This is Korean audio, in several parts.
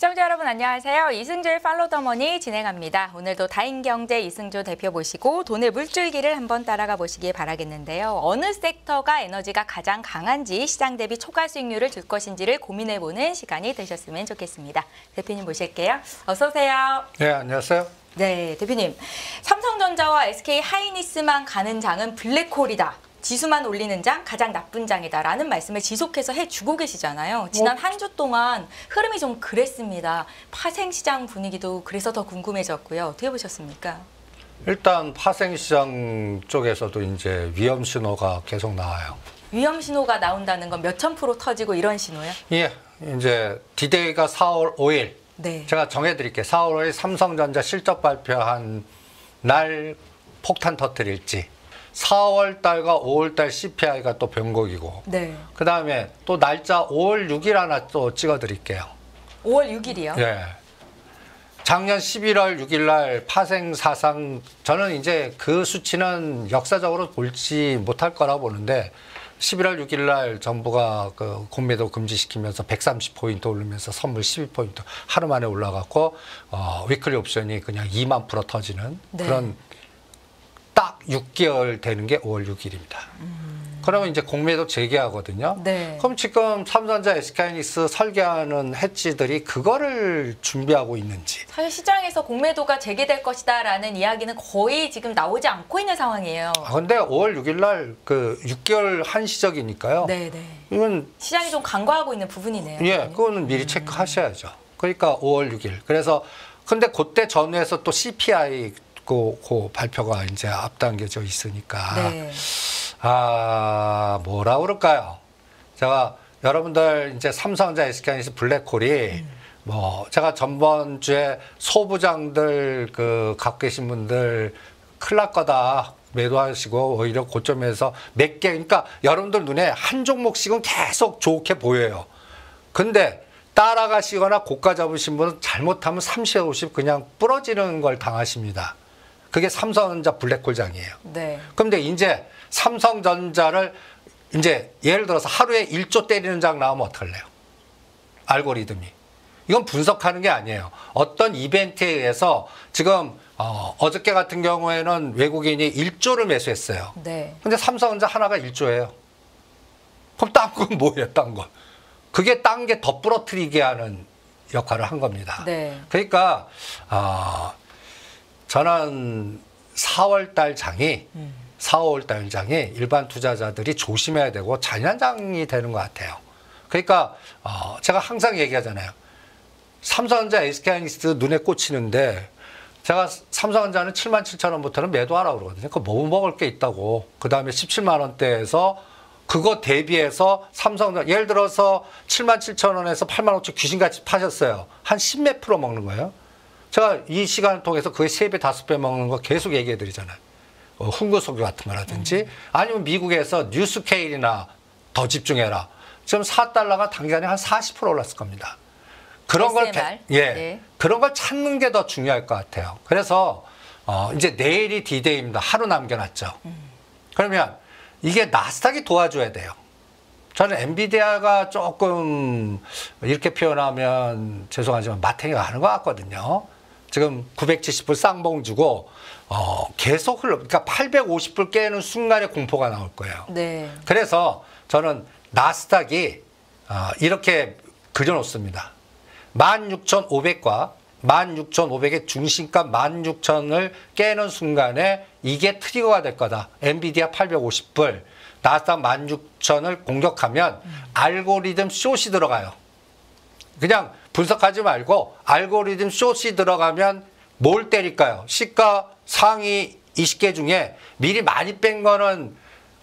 시청자 여러분 안녕하세요. 이승조의 팔로우 더 머니 진행합니다. 오늘도 다인경제 이승조 대표 모시고 돈의 물줄기를 한번 따라가 보시기 바라겠는데요. 어느 섹터가 에너지가 가장 강한지 시장 대비 초과 수익률을 줄 것인지를 고민해보는 시간이 되셨으면 좋겠습니다. 대표님 모실게요. 어서 오세요. 네, 안녕하세요. 네, 대표님. 삼성전자와 SK하이닉스만 가는 장은 블랙홀이다. 지수만 올리는 장 가장 나쁜 장이다라는 말씀을 지속해서 해주고 계시잖아요. 지난 한 주 동안 흐름이 좀 그랬습니다. 파생시장 분위기도 그래서 더 궁금해졌고요. 어떻게 보셨습니까? 일단 파생시장 쪽에서도 이제 위험 신호가 계속 나와요. 위험 신호가 나온다는 건 몇천 프로 터지고 이런 신호요? 예, 이제 디데이가 4월 5일. 네. 제가 정해드릴게요. 4월 5일 삼성전자 실적 발표한 날 폭탄 터뜨릴지. 4월 달과 5월 달 CPI가 또 변곡이고. 네. 그 다음에 또 날짜 5월 6일 하나 또 찍어드릴게요. 5월 6일이요? 예. 작년 11월 6일 날 파생 사상, 저는 이제 그 수치는 역사적으로 볼지 못할 거라 보는데 11월 6일 날 정부가 그 공매도 금지시키면서 130포인트 오르면서 선물 12포인트 하루 만에 올라갔고 위클리 옵션이 그냥 2만 프로 터지는 네. 그런 딱 6개월 되는 게 5월 6일입니다. 그러면 이제 공매도 재개하거든요. 네. 그럼 지금 삼성전자, SK하이닉스 설계하는 해지들이 그거를 준비하고 있는지. 사실 시장에서 공매도가 재개될 것이다라는 이야기는 거의 지금 나오지 않고 있는 상황이에요. 근데 5월 6일 날 그 6개월 한시적이니까요. 네네. 이건 시장이 좀 간과하고 있는 부분이네요. 예, 그거는 미리 체크하셔야죠. 그러니까 5월 6일. 그래서 근데 그때 전후에서 또 CPI 그 발표가 이제 앞당겨져 있으니까. 네. 뭐라 그럴까요? 제가 여러분들 이제 삼성전자, SK하이닉스 블랙홀이 뭐 제가 전번 주에 소부장들 그 갖고 계신 분들 큰일 날 거다. 매도하시고 오히려 고점에서 몇 개, 그러니까 여러분들 눈에 한 종목씩은 계속 좋게 보여요. 근데 따라가시거나 고가 잡으신 분은 잘못하면 30, 50 그냥 부러지는 걸 당하십니다. 그게 삼성전자 블랙홀장이에요. 네. 근데 이제 삼성전자를 이제 예를 들어서 하루에 1조 때리는 장 나오면 어떡할래요? 알고리즘이. 이건 분석하는 게 아니에요. 어떤 이벤트에 의해서 지금 어저께 같은 경우에는 외국인이 1조를 매수했어요. 네. 근데 삼성전자 하나가 1조예요. 그럼 딴 건 뭐예요, 딴 건? 그게 딴 게 더 부러뜨리게 하는 역할을 한 겁니다. 네. 그러니까 저는 4월 달 장이 4월 달 장이 일반 투자자들이 조심해야 되고 잔인장이 되는 것 같아요. 그러니까 제가 항상 얘기하잖아요. 삼성전자, SK하이닉스 눈에 꽂히는데 제가 삼성전자는 77,000원부터는 매도하라고 그러거든요. 그거 뭐 먹을 게 있다고. 그 다음에 17만 원대에서 그거 대비해서 삼성전자 예를 들어서 77,000원에서 85,000원 귀신같이 파셨어요. 한 10몇 프로 먹는 거예요. 제가 이 시간을 통해서 그게 3배, 5배 먹는 거 계속 얘기해 드리잖아요. 흥구소교 같은 거라든지 아니면 미국에서 뉴스케일이나 더 집중해라. 지금 4달러가 단기간에 한 40% 올랐을 겁니다. 그런 걸 네. 그런 걸 찾는 게 더 중요할 것 같아요. 그래서 이제 내일이 D-Day입니다. 하루 남겨놨죠. 그러면 이게 나스닥이 도와줘야 돼요. 저는 엔비디아가 조금 이렇게 표현하면 죄송하지만 마탱이가 가는 것 같거든요. 지금 970불 쌍봉 주고 계속 그러니까 850불 깨는 순간에 공포가 나올 거예요. 네. 그래서 저는 나스닥이 이렇게 그려놓습니다. 16,500과 16,500의 중심가 16,000을 깨는 순간에 이게 트리거가 될 거다. 엔비디아 850불, 나스닥 16,000을 공격하면 알고리즘 숏이 들어가요. 그냥 분석하지 말고 알고리즘 숏이 들어가면 뭘 때릴까요? 시가 상위 20개 중에 미리 많이 뺀 거는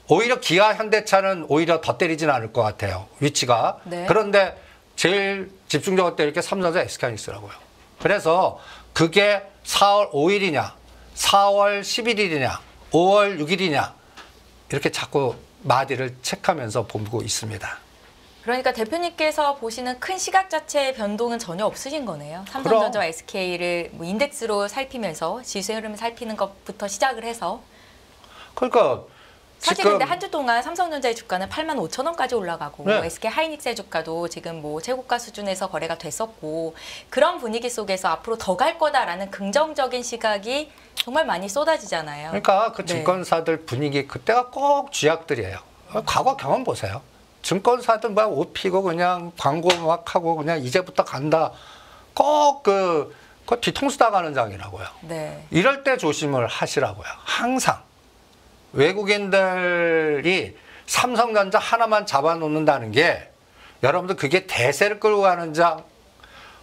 오히려 기아, 현대차는 오히려 더 때리진 않을 것 같아요. 위치가. 네. 그런데 제일 집중적으로 때릴 게 삼성전자, SK하이닉스라고요. 그래서 그게 4월 5일이냐, 4월 11일이냐, 5월 6일이냐 이렇게 자꾸 마디를 체크하면서 보고 있습니다. 그러니까 대표님께서 보시는 큰 시각 자체의 변동은 전혀 없으신 거네요. 삼성전자와 SK를 뭐 인덱스로 살피면서 지수의 흐름을 살피는 것부터 시작을 해서. 그러니까 사실 지금 근데 한 주 동안 삼성전자의 주가는 85,000원까지 올라가고 네. SK 하이닉스의 주가도 지금 뭐 최고가 수준에서 거래가 됐었고 그런 분위기 속에서 앞으로 더 갈 거다라는 긍정적인 시각이 정말 많이 쏟아지잖아요. 그러니까 그 네. 증권사들 분위기 그때가 꼭 쥐약들이에요. 과거 경험 보세요. 증권사들 막 옷 피고 그냥 광고 막 하고 그냥 이제부터 간다. 꼭 그 뒤통수 나가는 장이라고요. 네. 이럴 때 조심을 하시라고요. 항상 외국인들이 삼성전자 하나만 잡아놓는다는 게 여러분들 그게 대세를 끌고 가는 장.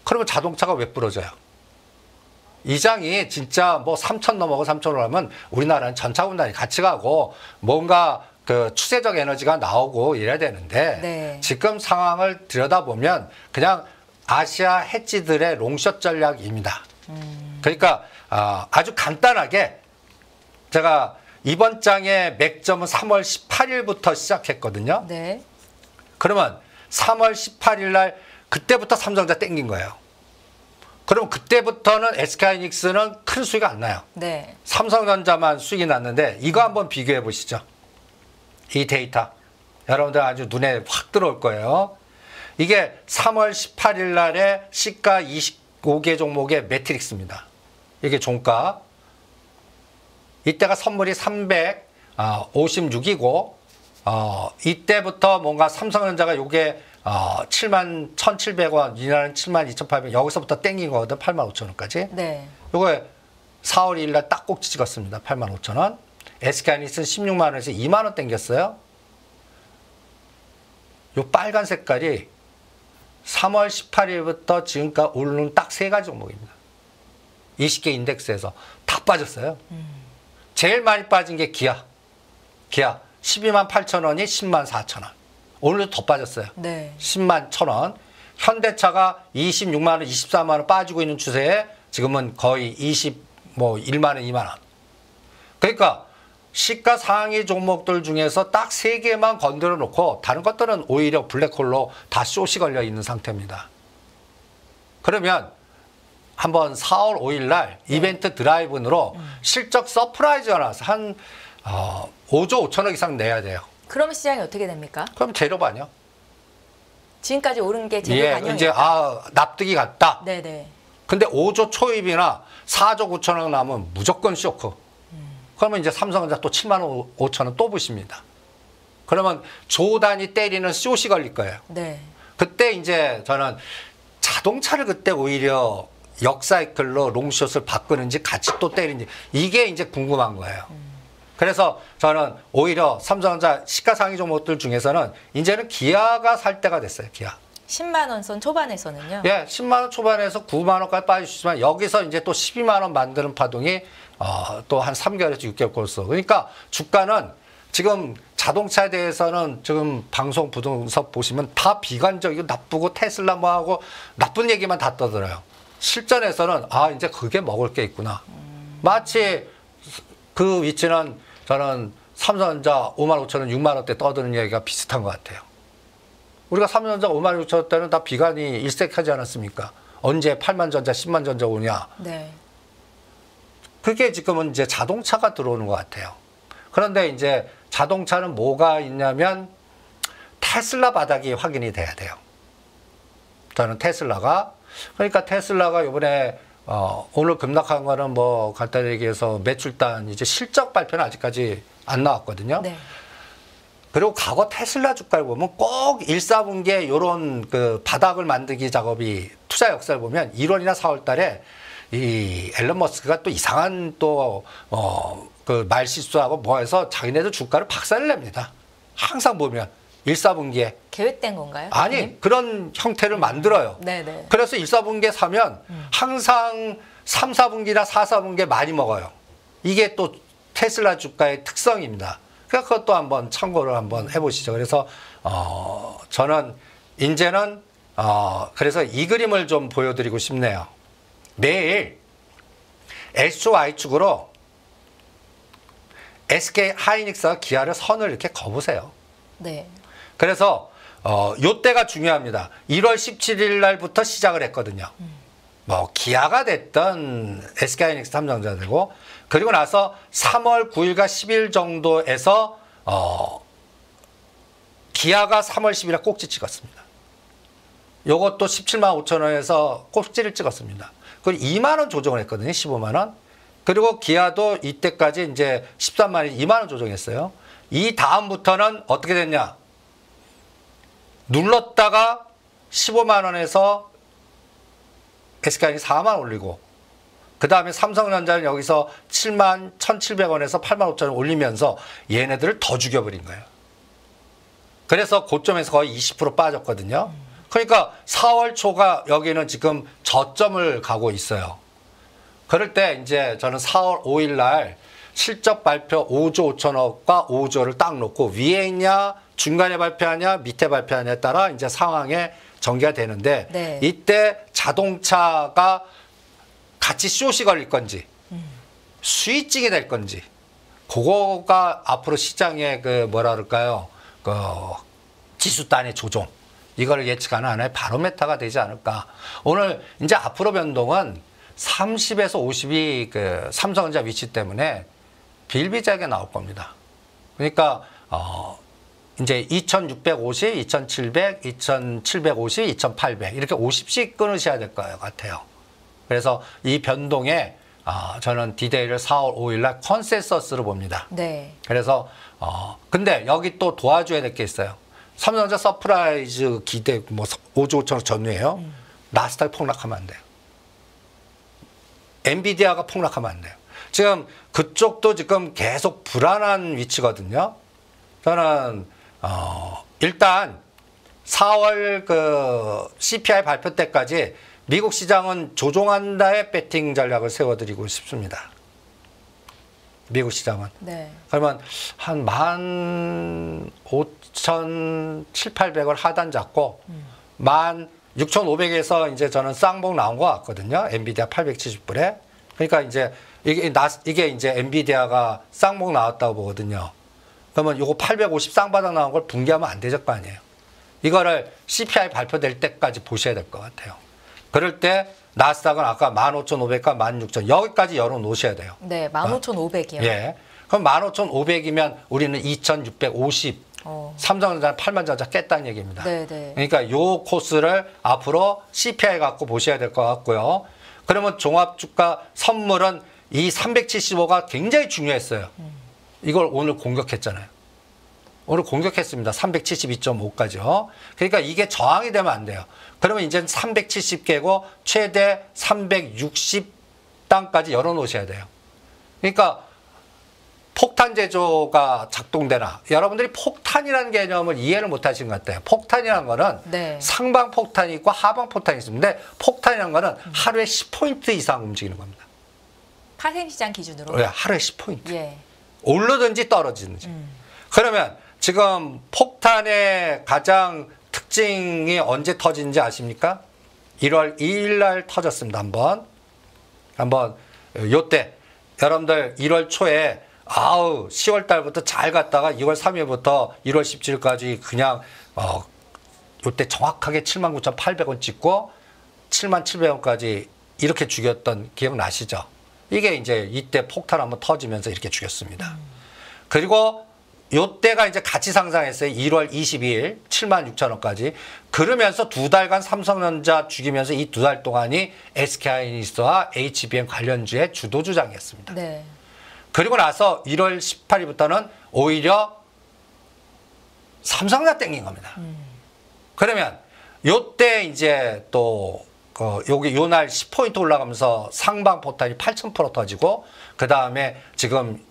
그러면 자동차가 왜 부러져요? 이 장이 진짜 뭐 3천 넘어가 3천으로 하면 우리나라는 전차군단이 같이 가고 뭔가 그 추세적 에너지가 나오고 이래야 되는데 네. 지금 상황을 들여다보면 그냥 아시아 해지들의 롱숏 전략입니다. 그러니까 아주 간단하게 제가 이번 장의 맥점은 3월 18일부터 시작했거든요. 네. 그러면 3월 18일 날 그때부터 삼성전자 땡긴 거예요. 그럼 그때부터는 SK하이닉스는 큰 수익이 안 나요. 네. 삼성전자만 수익이 났는데 이거 한번 비교해 보시죠. 이 데이터. 여러분들 아주 눈에 확 들어올 거예요. 이게 3월 18일 날에 시가 25개 종목의 매트릭스입니다. 이게 종가. 이때가 선물이 356이고 이때부터 뭔가 삼성전자가 요게 71,700원, 이날은 72,800원 여기서부터 땡긴 거거든. 85,000원까지. 네. 요거 4월 2일 날 딱 꼭지 찍었습니다. 85,000원. SK하이닉스는 16만 원에서 2만 원 땡겼어요. 요 빨간 색깔이 3월 18일부터 지금까지 오르는 딱 세 가지 종목입니다. 20개 인덱스에서 다 빠졌어요. 제일 많이 빠진 게 기아. 기아 12만 8천 원이 10만 4천 원. 오늘도 더 빠졌어요. 네. 10만 1천 원. 현대차가 26만 원, 24만 원 빠지고 있는 추세에 지금은 거의 1만 원, 2만 원. 그러니까 시가 상위 종목들 중에서 딱 세 개만 건드려 놓고 다른 것들은 오히려 블랙홀로 다 숏이 걸려 있는 상태입니다. 그러면 한번 4월 5일 날 이벤트 드라이브로 실적 서프라이즈가 나와서 한 5조 5천억 이상 내야 돼요. 그러면 시장이 어떻게 됩니까? 그럼 재료 반영. 지금까지 오른 게 제대로 예, 반영이 이제 납득이 갔다. 네네. 근데 5조 초입이나 4조 9천억 나오면 무조건 쇼크. 그러면 이제 삼성전자 또 7만 5천 원 또 부십니다. 그러면 조 단위 때리는 숏이 걸릴 거예요. 네. 그때 이제 저는 자동차를 그때 오히려 역사이클로 롱숏을 바꾸는지 같이 또 때리는지 이게 이제 궁금한 거예요. 그래서 저는 오히려 삼성전자 시가상위 종목들 중에서는 이제는 기아가 살 때가 됐어요. 기아. 10만 원 선 초반에서는요. 예, 10만 원 초반에서 9만 원까지 빠지시지만 여기서 이제 또 12만 원 만드는 파동이 또 한 3개월에서 6개월 걸렸어. 그러니까 주가는 지금 자동차에 대해서는 지금 방송 부동산 보시면 다 비관적이고 나쁘고 테슬라 뭐 하고 나쁜 얘기만 다 떠들어요. 실전에서는 이제 그게 먹을 게 있구나. 마치 그 위치는 저는 삼성전자 5만 5천 원, 6만 원대 떠드는 얘기가 비슷한 것 같아요. 우리가 삼성전자 5만 6천 원 때는 다 비관이 일색하지 않았습니까? 언제 8만 전자, 10만 전자 오냐. 네. 그게 지금은 이제 자동차가 들어오는 것 같아요. 그런데 이제 자동차는 뭐가 있냐면 테슬라 바닥이 확인이 돼야 돼요. 저는 테슬라가 그러니까 테슬라가 이번에 오늘 급락한 거는 뭐 간단히 얘기해서 매출단 이제 실적 발표는 아직까지 안 나왔거든요. 네. 그리고 과거 테슬라 주가를 보면 꼭 1, 4분기에 이런 그 바닥을 만들기 작업이 투자 역사를 보면 1월이나 4월 달에 이 앨런 머스크가 또 이상한 또 그 말실수하고 뭐 해서 자기네들 주가를 박살을 냅니다. 항상 보면 1, 4분기에 계획된 건가요? 아니 선생님? 그런 형태를 만들어요. 네네. 그래서 1, 4분기에 사면 항상 3, 4분기나 4, 4분기에 많이 먹어요. 이게 또 테슬라 주가의 특성입니다. 그러니까 그것도 한번 참고를 한번 해보시죠. 그래서 저는 이제는 그래서 이 그림을 좀 보여드리고 싶네요. 매일 SY축으로 SK 하이닉스와 기아를 선을 이렇게 거보세요. 네. 그래서 요때가 중요합니다. 1월 17일 날부터 시작을 했거든요. 뭐 기아가 됐던 SK 하이닉스 삼성전자 되고 그리고 나서 3월 9일과 10일 정도에서 기아가 3월 10일에 꼭지 찍었습니다. 요것도 17만 5천 원에서 꼭지를 찍었습니다. 그리고 2만 원 조정을 했거든요. 15만 원. 그리고 기아도 이때까지 이제 13만 원, 2만 원 조정했어요. 이 다음부터는 어떻게 됐냐? 눌렀다가 15만 원에서 SK하이닉스 4만 원 올리고, 그 다음에 삼성전자는 여기서 7만 1,700원에서 8만 5천 원 올리면서 얘네들을 더 죽여버린 거예요. 그래서 고점에서 거의 20% 빠졌거든요. 그러니까 4월 초가 여기는 지금 저점을 가고 있어요. 그럴 때 이제 저는 4월 5일 날 실적 발표 5조 5천억과 5조를 딱 놓고 위에 있냐, 중간에 발표하냐, 밑에 발표하냐에 따라 이제 상황에 전개가 되는데, 네. 이때 자동차가 같이 숏이 걸릴 건지 수익증이 될 건지, 그거가 앞으로 시장의 그 뭐라 그럴까요, 그 지수 단의 조정, 이걸 예측하는 하나의 바로메타가 되지 않을까. 오늘 이제 앞으로 변동은 30에서 50이 그 삼성전자 위치 때문에 비일비재하게 나올 겁니다. 그러니까 이제 2650, 2700, 2750, 2800 이렇게 50씩 끊으셔야 될 것 같아요. 그래서 이 변동에 저는 디데이를 4월 5일 날 컨센서스로 봅니다. 네. 그래서 근데 여기 또 도와줘야 될 게 있어요. 삼성전자 서프라이즈 기대 뭐 5조 5천억 전후예요. 나스닥이 폭락하면 안 돼요. 엔비디아가 폭락하면 안 돼요. 지금 그쪽도 지금 계속 불안한 위치거든요. 저는 일단 4월 그 CPI 발표 때까지 미국 시장은 조종한다의 배팅 전략을 세워드리고 싶습니다. 미국 시장은. 네. 그러면 한 15,700을 하단 잡고 16,500에서 이제 저는 쌍봉 나온 것 같거든요. 엔비디아 870불에. 그러니까 이제 이게 이제 엔비디아가 쌍봉 나왔다고 보거든요. 그러면 요거 850 쌍바닥 나온 걸 붕괴하면 안 되죠, 거 아니에요. 이거를 CPI 발표될 때까지 보셔야 될 것 같아요. 그럴 때 나스닥은 아까 15,500과 16,000 여기까지 열어 놓으셔야 돼요. 네, 15,500이요. 예. 그럼 15,500이면 우리는 2,650. 삼성전자는 8만전자 깼다는 얘기입니다. 네네. 그러니까 요 코스를 앞으로 CPI 갖고 보셔야 될 것 같고요. 그러면 종합주가 선물은 이 375가 굉장히 중요했어요. 이걸 오늘 공격했잖아요. 오늘 공격했습니다. 372.5까지요. 그러니까 이게 저항이 되면 안 돼요. 그러면 이제 370 깨고 최대 360 땅까지 열어놓으셔야 돼요. 그러니까 폭탄 제조가 작동되나, 여러분들이 폭탄이라는 개념을 이해를 못 하신 것 같아요. 폭탄이라는 거는 네. 상방 폭탄이 있고 하방 폭탄이 있습니다. 근데 폭탄이라는 거는 하루에 10포인트 이상 움직이는 겁니다. 파생시장 기준으로. 왜? 하루에 10포인트. 예. 오르든지 떨어지든지. 그러면 지금 폭탄의 가장 특징이 언제 터진지 아십니까? 1월 2일 날 터졌습니다. 한번 요때 여러분들 1월 초에 10월 달부터 잘 갔다가 2월 3일부터 1월 17일까지 그냥 요때 정확하게 79,800원 찍고 77,000원까지 이렇게 죽였던 기억 나시죠? 이게 이제 이때 폭탄 한번 터지면서 이렇게 죽였습니다. 그리고 요때가 이제 같이 상승했어요. 1월 22일 76,000원까지. 그러면서 2달간 삼성전자 죽이면서 이 2달 동안이 SK하이닉스와 HBM 관련주의 주도주장이었습니다. 네. 그리고 나서 1월 18일부터는 오히려 삼성전자 땡긴 겁니다. 그러면 요때 이제 또 여기 요날 10포인트 올라가면서 상방 포탄이 8,000% 터지고, 그 다음에 지금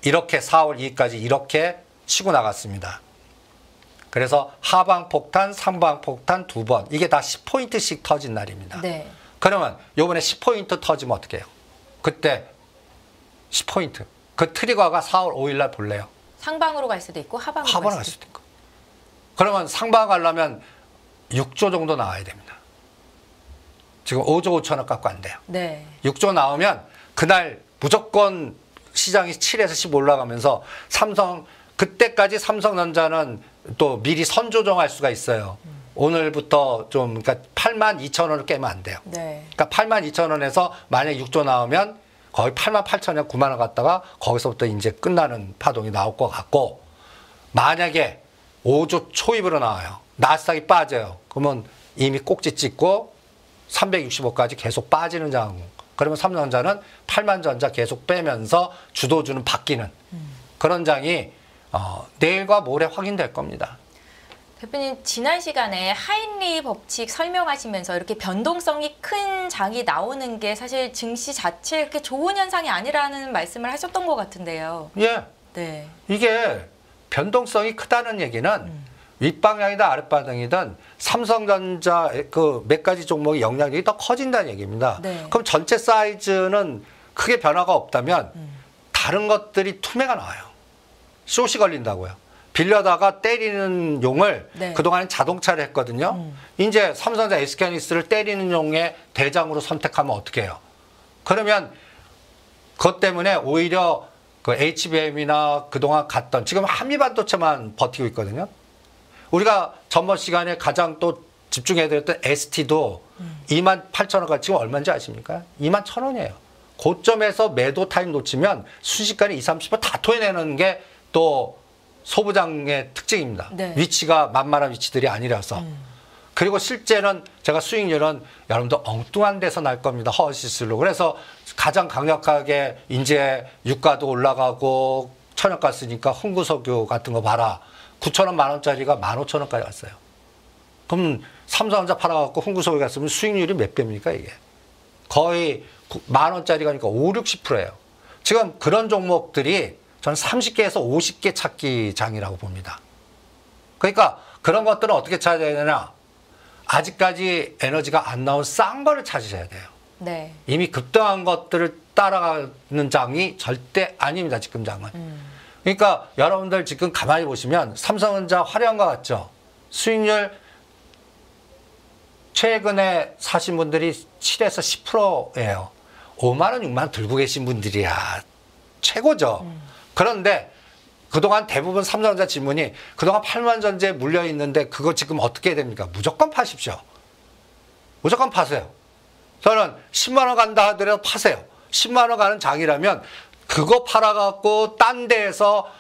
이렇게 4월 2일까지 이렇게 치고 나갔습니다. 그래서 하방 폭탄, 상방 폭탄 2번, 이게 다 10포인트씩 터진 날입니다. 네. 그러면 요번에 10포인트 터지면 어떻게 해요? 그때 10포인트. 그 트리거가 4월 5일 날 볼래요. 상방으로 갈 수도 있고 하방으로 갈 수도 있고. 그러면 상방 가려면 6조 정도 나와야 됩니다. 지금 5조 5천억 갖고 안 돼요. 네. 6조 나오면 그날 무조건 시장이 7에서 10 올라가면서 그때까지 삼성전자는 또 미리 선조정할 수가 있어요. 오늘부터 좀, 그러니까 82,000원을 깨면 안 돼요. 네. 그러니까 82,000원에서 만약 6조 나오면 거의 88,000원, 9만 원 갔다가 거기서부터 이제 끝나는 파동이 나올 것 같고, 만약에 5조 초입으로 나와요. 나스닥이 빠져요. 그러면 이미 꼭지 찍고 365까지 계속 빠지는 장. 그러면 삼성전자는 8만 전자 계속 빼면서 주도주는 바뀌는 그런 장이 내일과 모레 확인될 겁니다. 대표님 지난 시간에 하인리 법칙 설명하시면서 이렇게 변동성이 큰 장이 나오는 게 사실 증시 자체에 그렇게 좋은 현상이 아니라는 말씀을 하셨던 것 같은데요. 예. 네. 이게 변동성이 크다는 얘기는 윗방향이든 아랫방향이든 삼성전자 그 몇 가지 종목의 영향력이 더 커진다는 얘기입니다. 네. 그럼 전체 사이즈는 크게 변화가 없다면 다른 것들이 투매가 나와요. 숏이 걸린다고요. 빌려다가 때리는 용을 네. 그동안은 자동차를 했거든요. 이제 삼성전자 SK하이닉스를 때리는 용의 대장으로 선택하면 어떻게 해요? 그러면 그것 때문에 오히려 그 HBM이나 그동안 갔던 지금 한미반도체만 버티고 있거든요. 우리가 전번 시간에 가장 또 집중해드렸던 ST도 28,000원까지 지금 얼마인지 아십니까? 21,000원이에요. 고점에서 매도 타임 놓치면 순식간에 20, 30% 다 토해내는 게 또 소부장의 특징입니다. 네. 위치가 만만한 위치들이 아니라서. 그리고 실제는 제가 수익률은 여러분들 엉뚱한 데서 날 겁니다. 허시슬로. 그래서 가장 강력하게 이제 유가도 올라가고 천연가 쓰니까 흥구석유 같은 거 봐라. 9,000원, 10,000원짜리가 15,000원까지 갔어요. 그럼 삼성전자 팔아갖고 흥구석유 갔으면 수익률이 몇 배입니까 이게? 거의 10,000원짜리 가니까 5, 60%예요. 지금 그런 종목들이 저는 30개에서 50개 찾기 장이라고 봅니다. 그러니까 그런 것들은 어떻게 찾아야 되냐? 아직까지 에너지가 안 나온 싼 거를 찾으셔야 돼요. 네. 이미 급등한 것들을 따라가는 장이 절대 아닙니다. 지금 장은. 그러니까 여러분들 지금 가만히 보시면 삼성전자 화려한 것 같죠? 수익률 최근에 사신 분들이 7에서 10%예요. 5만 원, 6만 원 들고 계신 분들이야 최고죠. 그런데 그동안 대부분 삼성전자 지문이 그동안 8만 전지에 물려 있는데 그거 지금 어떻게 해야 됩니까? 무조건 파십시오. 무조건 파세요. 저는 10만 원 간다 하더라도 파세요. 10만 원 가는 장이라면 그거 팔아갖고 딴 데에서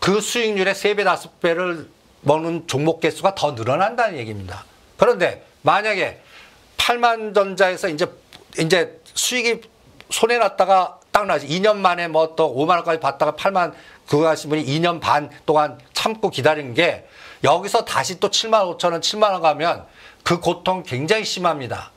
그 수익률의 3배, 5배를 먹는 종목 개수가 더 늘어난다는 얘기입니다. 그런데 만약에 8만 전자에서 이제 수익이 손해 났다가 딱 나지 2년 만에 뭐 또 5만 원까지 받다가 8만 그거 하신 분이 2년 반 동안 참고 기다린 게 여기서 다시 또 7만 5천 원, 7만 원 가면 그 고통 굉장히 심합니다.